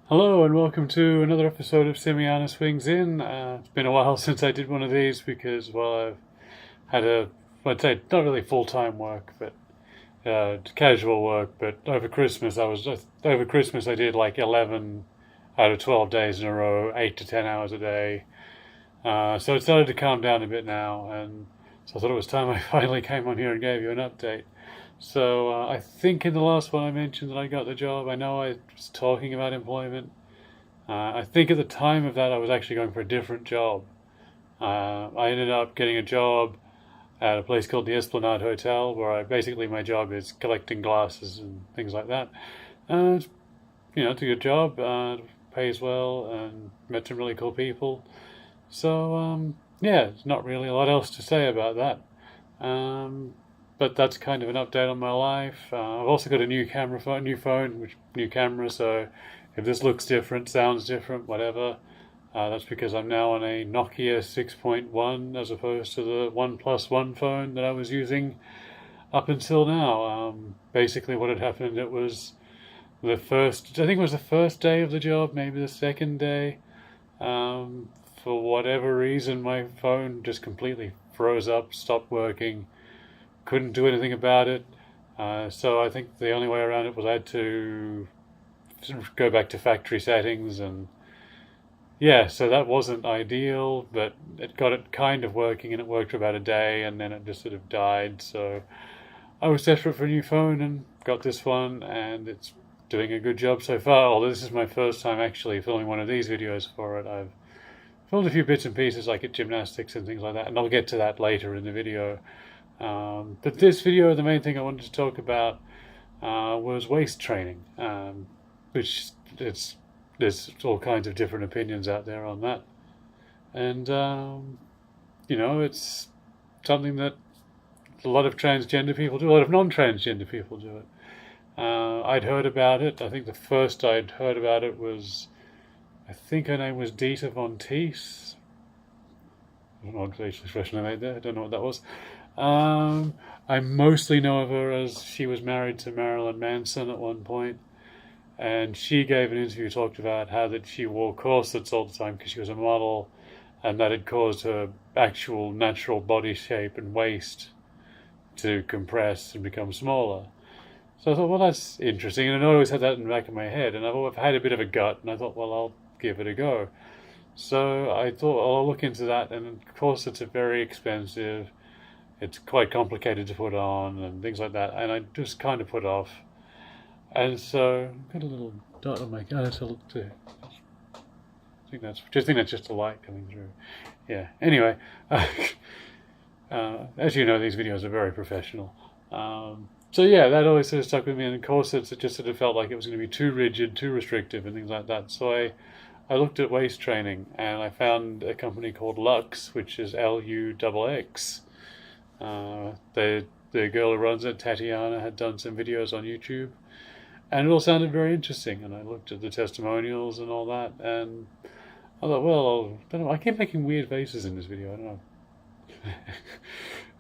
Hello and welcome to another episode of Simiana Swings In. It's been a while since I did one of these because, I've had I'd say not really full-time work, but casual work. But over Christmas I did like 11 out of 12 days in a row, 8 to 10 hours a day. So it started to calm down a bit now, and so I thought it was time I finally came on here and gave you an update. So I think in the last one I mentioned that I got the job. I know I was talking about employment. I think at the time of that I was actually going for a different job. I ended up getting a job at a place called the Esplanade Hotel, where my job is collecting glasses and things like that. It's, it's a good job. Pays well, and met some really cool people. So yeah, there's not really a lot else to say about that. But that's kind of an update on my life. I've also got a new new camera. So if this looks different, sounds different, whatever, that's because I'm now on a Nokia 6.1 as opposed to the OnePlus One phone that I was using up until now. Basically, what had happened, it was I think it was the first day of the job, maybe the second day. For whatever reason, my phone just completely froze up, stopped working, couldn't do anything about it. So I think the only way around it was I had to go back to factory settings, and yeah, so that wasn't ideal, but it got it kind of working, and it worked for about a day, and then it just sort of died. So I was desperate for a new phone and got this one, and it's doing a good job so far. Although this is my first time actually filming one of these videos for it. I've filmed a few bits and pieces like at gymnastics and things like that, and I'll get to that later in the video. But this video, the main thing I wanted to talk about was waist training, which there's all kinds of different opinions out there on that. And, it's something that a lot of transgender people do, a lot of non-transgender people do it. I'd heard about it. I think the first I'd heard about it was, I think her name was Dita Von Teese. I don't know what facial expression I made there. I don't know what that was. I mostly know of her as she was married to Marilyn Manson at one point, and she gave an interview, talked about how that she wore corsets all the time because she was a model, and that had caused her actual natural body shape and waist to compress and become smaller. So I thought, well, that's interesting, and I always had that in the back of my head, and I've had a bit of a gut, and I thought, well, I'll give it a go. So I thought, well, I'll look into that, and corsets are very expensive. It's quite complicated to put on and things like that, and I just kind of put off. And so I've got a little dot on my gun. I think that's just a light coming through. Yeah. Anyway, as you know, these videos are very professional. So yeah, that always sort of stuck with me. And corsets, it just sort of felt like it was going to be too rigid, too restrictive, and things like that. So I looked at waist training, and I found a company called Lux, which is LUXX. The girl who runs it, Tatiana, had done some videos on YouTube, and it all sounded very interesting. And I looked at the testimonials and all that, and I thought, well, I don't know. I keep making weird faces in this video. I don't know,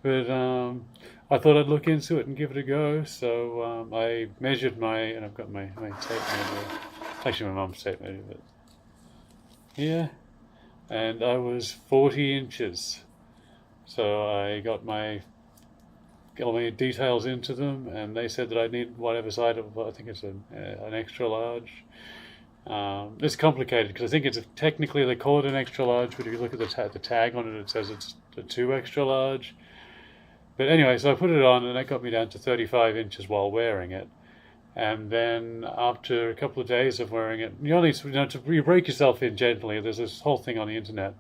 but I thought I'd look into it and give it a go. So I measured and I've got my tape measure. Actually, my mum's tape measure, but yeah, and I was 40 inches. So I got all my details into them, and they said that I need whatever side of, I think it's an extra large. It's complicated because I think it's technically they call it an extra large, but if you look at the tag on it, it says it's a 2 extra large. But anyway, so I put it on, and that got me down to 35 inches while wearing it. And then after a couple of days of wearing it, you break yourself in gently. There's this whole thing on the internet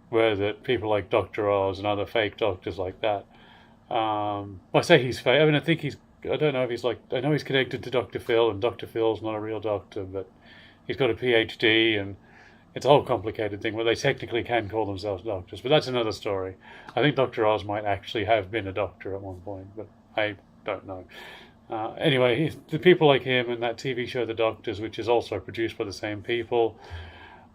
where that people like Dr. Oz and other fake doctors like that. I say he's fake. I mean, I don't know if I know he's connected to Dr. Phil, and Dr. Phil's not a real doctor, but he's got a PhD, and it's a whole complicated thing where they technically can call themselves doctors, but that's another story. I think Dr. Oz might actually have been a doctor at one point, but I don't know. Anyway, the people like him and that TV show, The Doctors, which is also produced by the same people,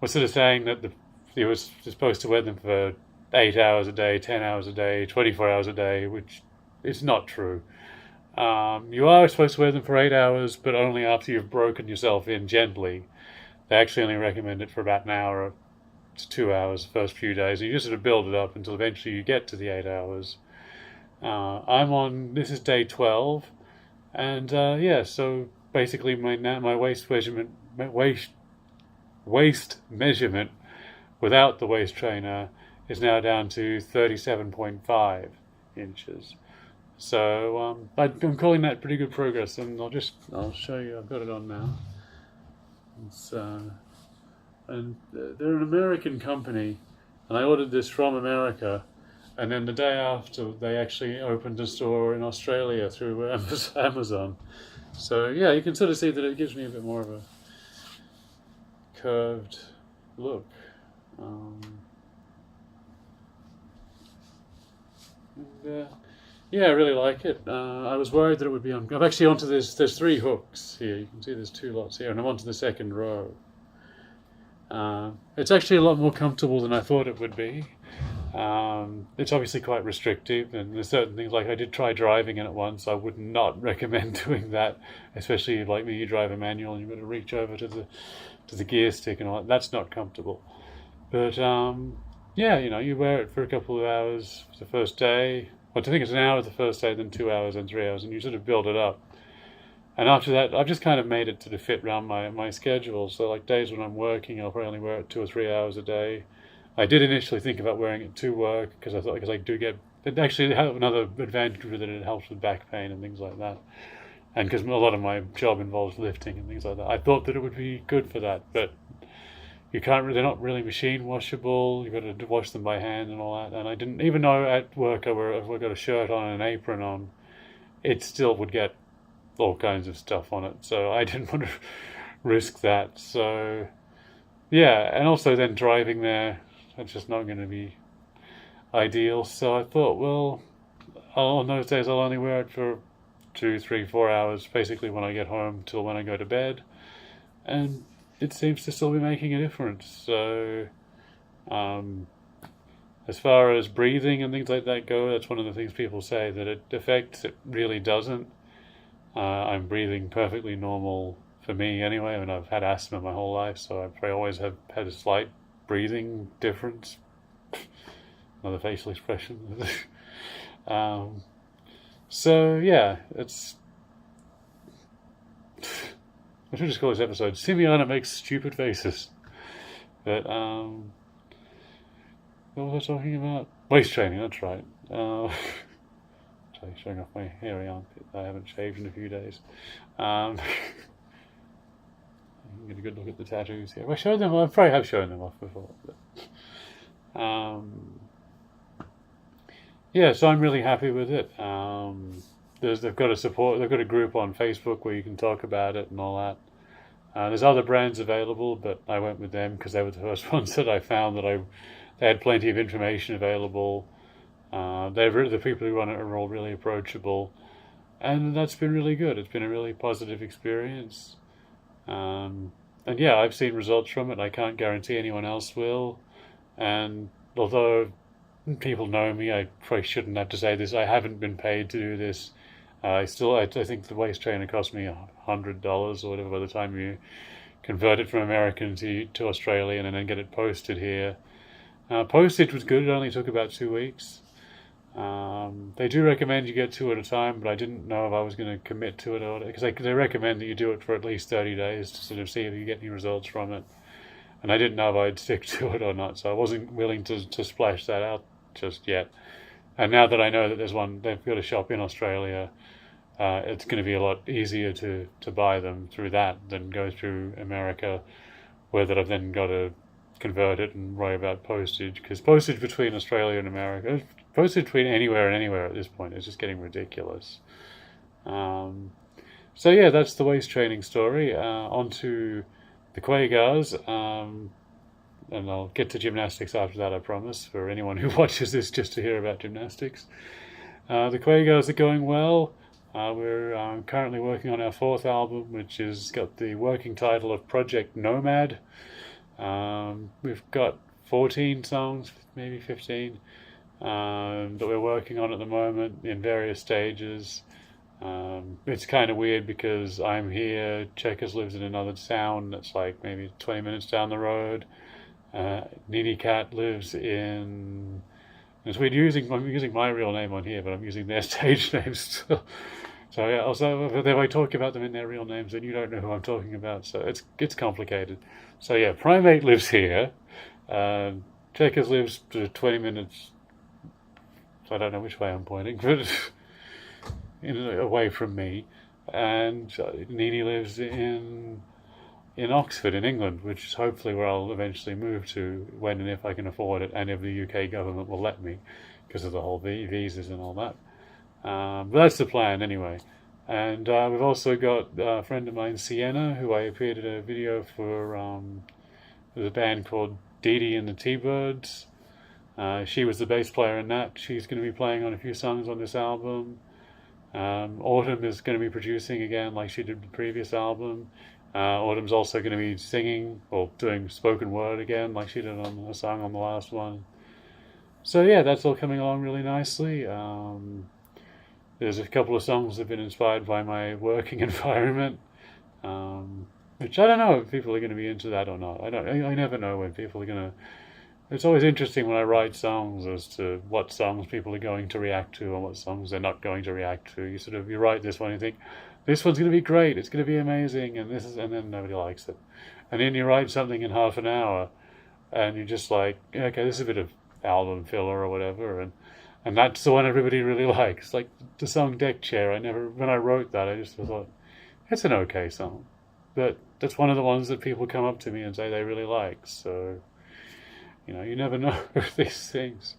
were sort of saying that he was supposed to wear them for 8 hours a day, 10 hours a day, 24 hours a day, which is not true. You are supposed to wear them for 8 hours, but only after you've broken yourself in gently. they actually only recommend it for about an hour to 2 hours the first few days. And you just sort of build it up until eventually you get to the 8 hours. This is day 12, and yeah, so basically my waist measurement without the waist trainer is now down to 37.5 inches. So I'm calling that pretty good progress, and I'll show you. I've got it on now. It's and they're an American company, and I ordered this from America, and then the day after they actually opened a store in Australia through Amazon. So yeah, you can sort of see that it gives me a bit more of a curved look. Yeah, I really like it. I was worried that it would be on. I'm actually onto this. There's 3 hooks here. You can see there's 2 lots here, and I'm onto the second row. It's actually a lot more comfortable than I thought it would be. It's obviously quite restrictive, and there's certain things, like I did try driving in it once. I would not recommend doing that, especially like when you drive a manual and you've got to reach over to the gear stick and all that. That's not comfortable. But yeah, you wear it for a couple of hours the first day. Well, I think it's an hour the first day, then 2 hours, then 3 hours, and you sort of build it up. And after that, I've just kind of made it to fit around my schedule. So like days when I'm working, I'll probably only wear it 2 or 3 hours a day. I did initially think about wearing it to work because I thought, because I do get, it actually has another advantage with it. It helps with back pain and things like that. And because a lot of my job involves lifting and things like that, I thought that it would be good for that. But you can't. They're not really machine washable. You've got to wash them by hand and all that. And I didn't, even though at work I've got a shirt on and an apron on, it still would get all kinds of stuff on it. So I didn't want to risk that. So yeah, and also then driving there, that's just not going to be ideal. So I thought, well, on those days I'll only wear it for 2, 3, 4 hours, basically when I get home till when I go to bed. And it seems to still be making a difference. So as far as breathing and things like that go, that's one of the things people say that it affects. It really doesn't. I'm breathing perfectly normal for me anyway. I mean, I've had asthma my whole life, so I always have had a slight breathing difference. Another facial expression. So yeah, it's. I should just call this episode Simiana Makes Stupid Faces. But what was I talking about? Waist training, that's right. Showing off my hairy armpit. I haven't shaved in a few days. Get a good look at the tattoos here. I showed them. I probably have shown them off before. But, yeah, so I'm really happy with it. They've got a group on Facebook where you can talk about it and all that. There's other brands available, but I went with them because they were the first ones that I found that they had plenty of information available. The people who run it are all really approachable, and that's been really good. It's been a really positive experience. And yeah, I've seen results from it. I can't guarantee anyone else will. And although people know me, I probably shouldn't have to say this. I haven't been paid to do this. I think the waist trainer cost me $100 or whatever by the time you convert it from American to Australian and then get it posted here. Postage was good. It only took about 2 weeks. They do recommend you get 2 at a time, but I didn't know if I was going to commit to it because they recommend that you do it for at least 30 days to sort of see if you get any results from it. And I didn't know if I'd stick to it or not, so I wasn't willing to splash that out just yet. And now that I know that they've got a shop in Australia, it's going to be a lot easier to buy them through that than go through America, where that I've then got to convert it and worry about postage, because postage between Australia and America, postage between anywhere and anywhere at this point is just getting ridiculous. So yeah, that's the waist training story. On to the Quagars, and I'll get to gymnastics after that, I promise, for anyone who watches this just to hear about gymnastics. The Quagars are going well. We're currently working on our 4th album, which has got the working title of Project Nomad. We've got 14 songs, maybe 15, that we're working on at the moment in various stages. It's kind of weird because I'm here. Checkers lives in another town that's like maybe 20 minutes down the road. Nini Cat lives in. It's weird I'm using my real name on here, but I'm using their stage names still. So yeah. Also, if I talk about them in their real names, then you don't know who I'm talking about. So it's complicated. So yeah, Primate lives here. Checkers lives 20 minutes. So I don't know which way I'm pointing, but away from me. And Nini lives in Oxford, in England, which is hopefully where I'll eventually move to when and if I can afford it, and if the UK government will let me, because of the whole visas and all that. But that's the plan anyway. And we've also got a friend of mine, Sienna, who I appeared in a video for. There's a band called Dee Dee and the T-Birds. She was the bass player in that. She's going to be playing on a few songs on this album. Autumn is going to be producing again like she did the previous album. Autumn's also going to be singing or doing spoken word again like she did on a song on the last one. So yeah, that's all coming along really nicely. There's a couple of songs that have been inspired by my working environment, which I don't know if people are going to be into that or not. I never know when people are going to. It's always interesting when I write songs as to what songs people are going to react to and what songs they're not going to react to. You write this one and you think, this one's going to be great, it's going to be amazing, and then nobody likes it. And then you write something in half an hour and you're just like, okay, this is a bit of album filler or whatever, and that's the one everybody really likes. Like the song Deck Chair, when I wrote that, I just thought, it's an okay song. But that's one of the ones that people come up to me and say they really like, so you never know these things.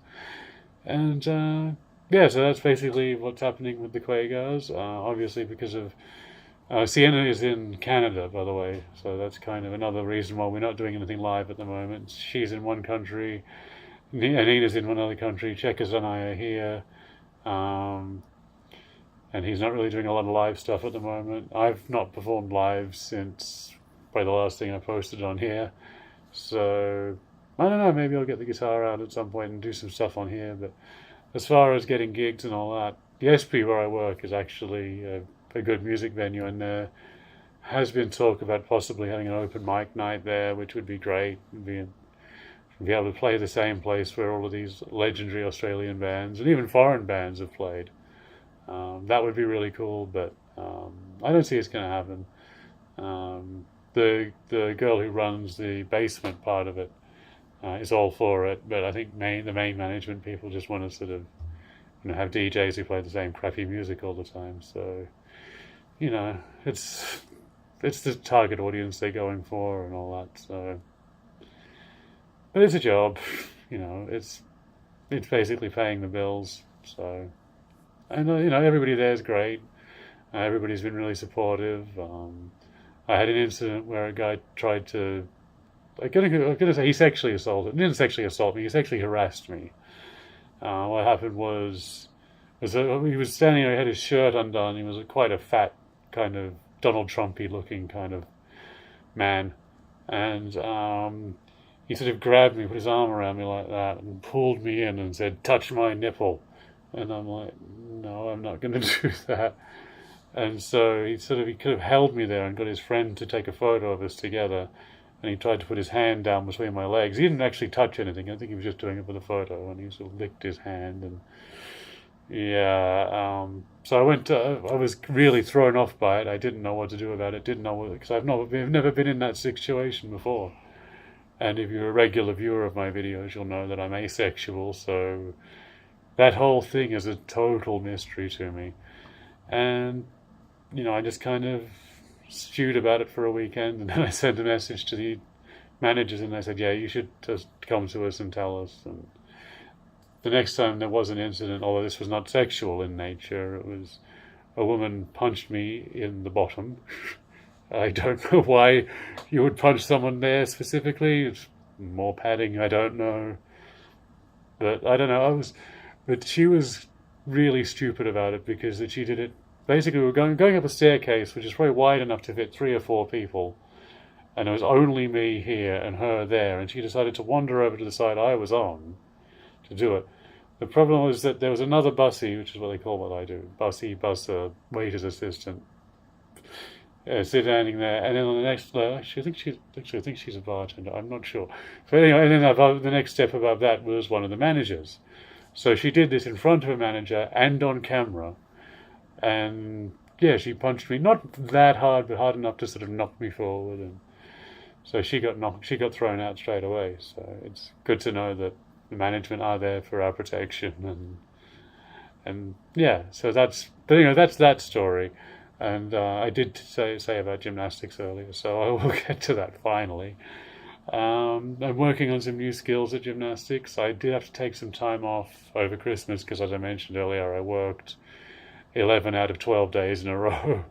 And yeah, so that's basically what's happening with the Quagars. Obviously, because of Sienna is in Canada, by the way, so that's kind of another reason why we're not doing anything live at the moment. She's in one country, Anita's in one other country, Checkers and I are here, and he's not really doing a lot of live stuff at the moment. I've not performed live since probably the last thing I posted on here, so I don't know, maybe I'll get the guitar out at some point and do some stuff on here, but as far as getting gigs and all that, the SP where I work is actually a good music venue, and there has been talk about possibly having an open mic night there, which would be great. Be able to play the same place where all of these legendary Australian bands and even foreign bands have played. That would be really cool, but I don't see it's going to happen. The girl who runs the basement part of it is all for it, but I think the main management people just want to sort of have DJs who play the same crappy music all the time. So it's the target audience they're going for and all that. So, but it's a job, it's basically paying the bills. So, and everybody there is great. Everybody's been really supportive. I had an incident where a guy tried to. I'm gonna say he sexually assaulted. He didn't sexually assault me. He sexually harassed me. What happened was he was standing there. He had his shirt undone. He was quite a fat, kind of Donald Trumpy looking kind of man, and he sort of grabbed me, put his arm around me like that, and pulled me in and said, "Touch my nipple." And I'm like, "No, I'm not going to do that." And so he could have held me there and got his friend to take a photo of us together. And he tried to put his hand down between my legs. He didn't actually touch anything. I think he was just doing it for the photo. And he sort of licked his hand. And yeah, so I was really thrown off by it. I didn't know what to do about it. Because I've never been in that situation before. And if you're a regular viewer of my videos, you'll know that I'm asexual. So that whole thing is a total mystery to me. And I just kind of stewed about it for a weekend, and then I sent a message to the managers and I said, yeah, you should just come to us and tell us. And the next time there was an incident, although this was not sexual in nature, it was a woman punched me in the bottom. I don't know why you would punch someone there specifically. It's more padding, I don't know. But I don't know, but she was really stupid about it because she did it. Basically, we were going up a staircase, which is probably wide enough to fit 3 or 4 people. And it was only me here and her there. And she decided to wander over to the side I was on to do it. The problem was that there was another bussy, which is what they call what I do, busser, waiter's assistant, standing there, and then on the next level, I think she's a bartender. I'm not sure. But anyway, and then above, the next step above that was one of the managers. So she did this in front of a manager and on camera, and yeah, she punched me not that hard, but hard enough to sort of knock me forward, and so she got thrown out straight away. So it's good to know that the management are there for our protection, and yeah. So that's that story. And I did say about gymnastics earlier, so I will get to that finally. I'm working on some new skills at gymnastics. I did have to take some time off over Christmas because, as I mentioned earlier, I worked 11 out of 12 days in a row.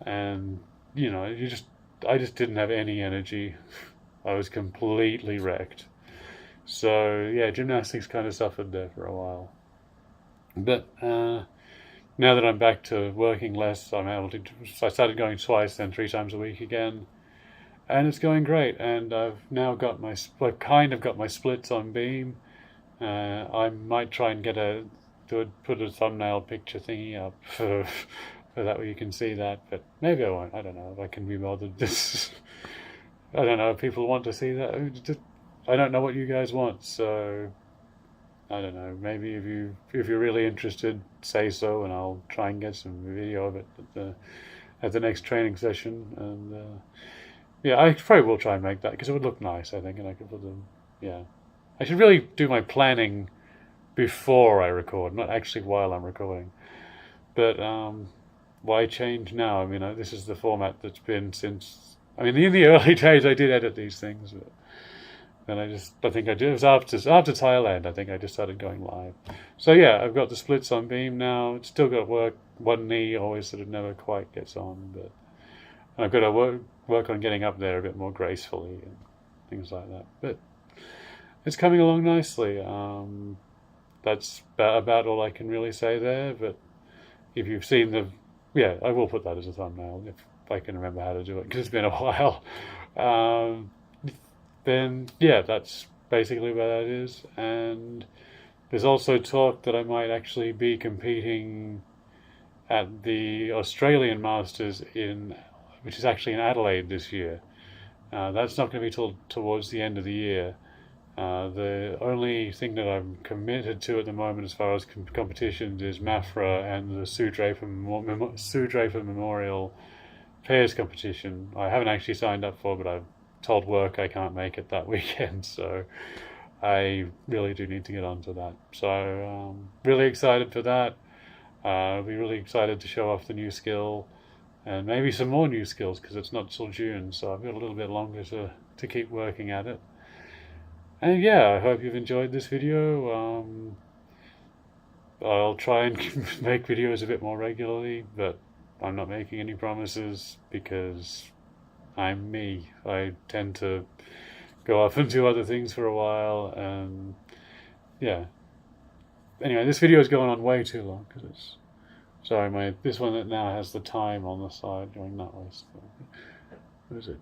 And, I just didn't have any energy. I was completely wrecked. So, yeah, gymnastics kind of suffered there for a while. But now that I'm back to working less, I'm able to. So I started going twice, then 3 times a week again, and it's going great. And I've now got I've kind of got my splits on beam. I might try and put a thumbnail picture thingy up for that way you can see that, but maybe I won't. I don't know if I can be bothered. I don't know if people want to see that. I don't know what you guys want, so. I don't know. Maybe if you're really interested, say so, and I'll try and get some video of it at the next training session. And yeah, I probably will try and make that because it would look nice, I think, and I could put them. Yeah, I should really do my planning before I record, not actually while I'm recording. But why change now? I mean, this is the format that's been since. I mean, in the early days, I did edit these things. But, and I think I did. It was after Thailand. I think I just started going live. So yeah, I've got the splits on beam now. It's still got to work. One knee always sort of never quite gets on, but I've got to work on getting up there a bit more gracefully and things like that. But it's coming along nicely. That's about all I can really say there. But if you've seen I will put that as a thumbnail if I can remember how to do it because it's been a while. Then yeah, that's basically where that is. And there's also talk that I might actually be competing at the Australian Masters which is actually in Adelaide this year. That's not going to be till towards the end of the year. The only thing that I'm committed to at the moment as far as competitions is MAFRA and the Sue Draper Memorial Pairs competition. I haven't actually signed up for, but I've told work I can't make it that weekend, so I really do need to get onto that. So really excited for that. I'll be really excited to show off the new skill and maybe some more new skills because it's not till June, so I've got a little bit longer to keep working at it. And yeah, I hope you've enjoyed this video. I'll try and make videos a bit more regularly, but I'm not making any promises because I'm me. I tend to go off and do other things for a while, and yeah. Anyway, this video is going on way too long because it's. Sorry, this one that now has the time on the side going that way. So, what is it?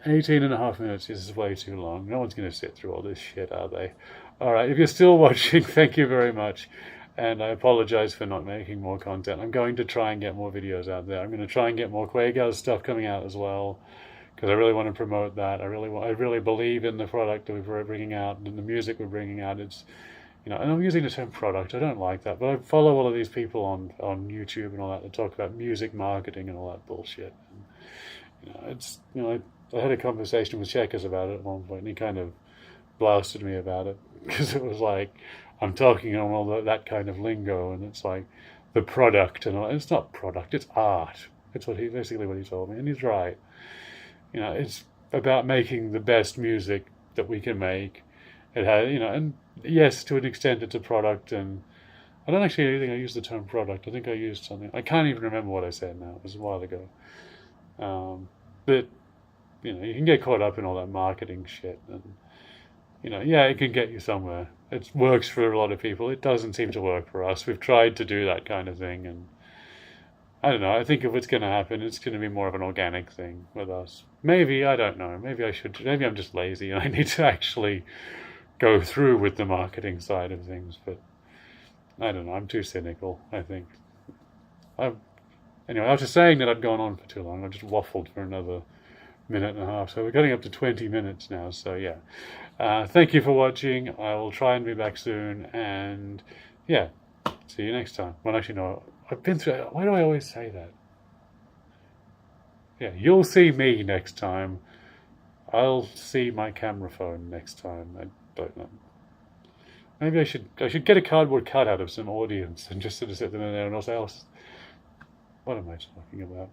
18.5 minutes. This is way too long. No one's going to sit through all this shit, are they? All right. If you're still watching, thank you very much. And I apologize for not making more content. I'm going to try and get more videos out there. I'm going to try and get more Quagaz stuff coming out as well, because I really want to promote that. I really believe in the product that we're bringing out and the music we're bringing out. It's, and I'm using the term product. I don't like that, but I follow all of these people on YouTube and all that talk about music marketing and all that bullshit. And, I had a conversation with Checkers about it at one point, and he kind of blasted me about it because it was like I'm talking on all that kind of lingo, and it's like the product and all. It's not product, it's art. It's basically what he told me, and he's right. It's about making the best music that we can make. It has, and yes, to an extent, it's a product. And I don't actually think I used the term product. I think I used something. I can't even remember what I said now. It was a while ago. But you can get caught up in all that marketing shit, and yeah, it can get you somewhere. It works for a lot of people. It doesn't seem to work for us. We've tried to do that kind of thing, and I don't know. I think if it's going to happen, it's going to be more of an organic thing with us. Maybe, I don't know. Maybe I should. Maybe I'm just lazy and I need to actually go through with the marketing side of things. But I don't know. I'm too cynical, I think. I Anyway, after saying that I'd gone on for too long, I just waffled for another minute and a half. So we're getting up to 20 minutes now. So yeah, thank you for watching. I will try and be back soon. And yeah, see you next time. Well, actually, no, I've been through. Why do I always say that? Yeah, you'll see me next time. I'll see my camera phone next time. I don't know. Maybe I should get a cardboard cutout of some audience and just sort of sit them in there and I'll say, what am I talking about?